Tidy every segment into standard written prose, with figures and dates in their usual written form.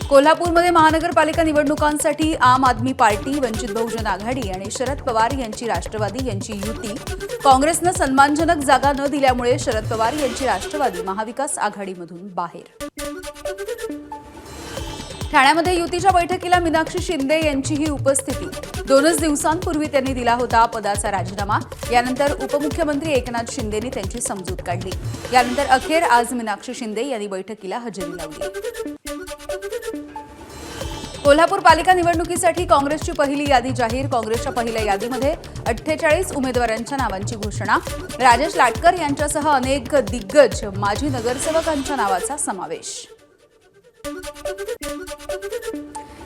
कोल्हापूरमध्ये महानगरपालिका निवडणुकांसाठी आम आदमी पार्टी, वंचित बहुजन आघाडी आणि शरद पवार यांची राष्ट्रवादी यांची युती. काँग्रेसनं सन्मानजनक जागा न दिल्यामुळे शरद पवार यांची राष्ट्रवादी महाविकास आघाडीमधून बाहेर. ठाण्यामध्ये युतीच्या बैठकीला मीनाक्षी शिंदे यांचीही उपस्थिती. 2च दिवसांपूर्वी त्यांनी दिला होता पदाचा राजीनामा. यानंतर उपमुख्यमंत्री एकनाथ शिंदेंनी त्यांची समजूत काढली. यानंतर अखेर आज मीनाक्षी शिंदे यांनी बैठकीला हजेरी लावली. कोल्हापूर पालिका निवडणुकीसाठी काँग्रेसची पहिली यादी जाहीर. काँग्रेसच्या पहिल्या यादीमध्ये 48 उमेदवारांच्या नावांची घोषणा. राजेश लाटकर यांच्यासह अनेक दिग्गज माजी नगरसेवकांच्या नावाचा समावेश.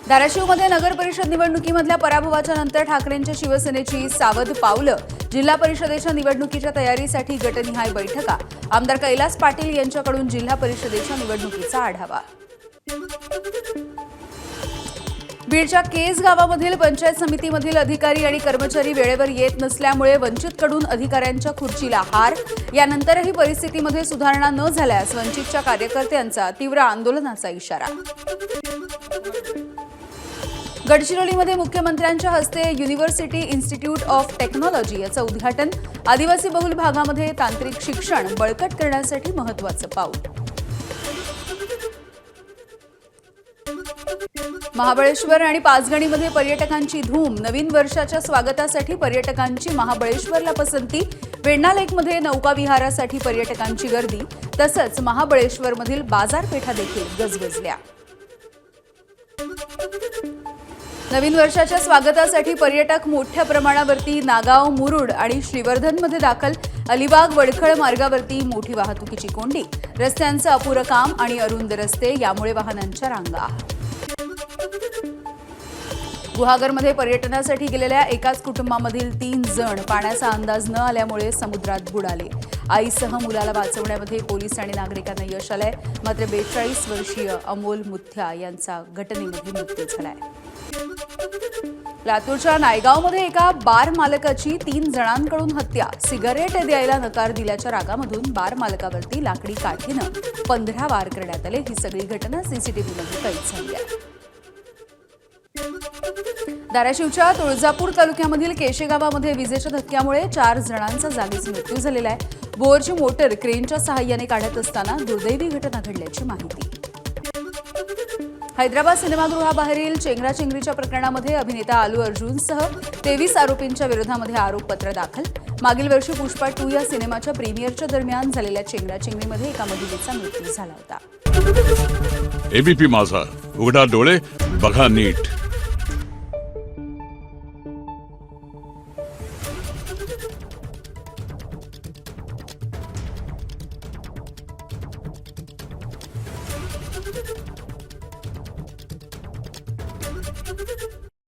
धाराशिवमध्ये नगर परिषद निवडणुकीमधल्या पराभवाच्या नंतर ठाकरेंच्या शिवसेनेची सावध पावलं. जिल्हा परिषदेच्या निवडणुकीच्या तयारीसाठी गटनिहाय बैठका. आमदार कैलास पाटील यांच्याकडून जिल्हा परिषदेच्या निवडणुकीचा आढावा. बीडच्या केज गावामधील पंचायत समितीमधील अधिकारी आणि कर्मचारी वेळेवर येत नसल्यामुळे वंचितकडून अधिकाऱ्यांच्या खुर्चीला हार. यानंतरही परिस्थितीमध्ये सुधारणा न झाल्यास वंचितच्या कार्यकर्त्यांचा तीव्र आंदोलनाचा इशारा. गडचिरोलीमध्ये मुख्यमंत्र्यांच्या हस्ते युनिव्हर्सिटी इन्स्टिट्यूट ऑफ टेक्नॉलॉजी याचं उद्घाटन. आदिवासी बहुल भागामध्ये तांत्रिक शिक्षण बळकट करण्यासाठी महत्त्वाचं पाऊल. महाबळेश्वर आणि पाचगणीमध्ये पर्यटकांची धूम. नवीन वर्षाच्या स्वागतासाठी पर्यटकांची महाबळेश्वरला पसंती. वेण्णा लेकमध्ये नौका विहारासाठी पर्यटकांची गर्दी. तसंच महाबळेश्वरमधील बाजारपेठा देखील गजबजल्या. नवीन वर्षाच्या स्वागतासाठी पर्यटक मोठ्या प्रमाणावरती नागाव, मुरुड आणि श्रीवर्धनमध्ये दाखल. अलिबाग वडखळ मार्गावरती मोठी वाहतुकीची कोंडी. रस्त्यांचं अपुरं काम आणि अरुंद रस्ते यामुळे वाहनांच्या रांगा. गुहागरमध्ये पर्यटनासाठी गेलेल्या एकाच कुटुंबामधील 3 जण पाण्याचा अंदाज न आल्यामुळे समुद्रात बुडाले. आईसह मुलाला वाचवण्यामध्ये पोलीस आणि नागरिकांना यश आलंय. मात्र 42 वर्षीय अमोल मुथ्या यांचा घटनेमध्ये मृत्यू झालाय. लातूरच्या नायगावमध्ये एका बार मालकाची 3 जणांकडून हत्या. सिगारेट द्यायला नकार दिल्याच्या रागामधून बार मालकावरती लाकडी काठीनं 15 वार करण्यात आले. ही सगळी घटना सीसीटीव्हीमध्ये कैद झाली आहे. धाराशिवच्या तुळजापूर तालुक्यामधील केशे गावामध्ये विजेच्या धक्क्यामुळे 4 जणांचा जागीच मृत्यू झालेला आहे. बोअरची मोटर क्रेनच्या सहाय्याने काढत असताना दुर्दैवी घटना घडल्याची माहिती. हैदराबाद सिनेमागृहाबाहेरील चेंगराचेंगरीच्या प्रकरणामध्ये अभिनेता आलू अर्जुनसह 23 आरोपींच्या विरोधामध्ये आरोपपत्र दाखल. मागील वर्षी पुष्पा 2 या सिनेमाच्या प्रीमियरच्या दरम्यान झालेल्या चेंगराचेंगरीमध्ये एका महिलेचा मृत्यू झाला होता. एबीपी माझा, उघडा डोळे बघा नीट.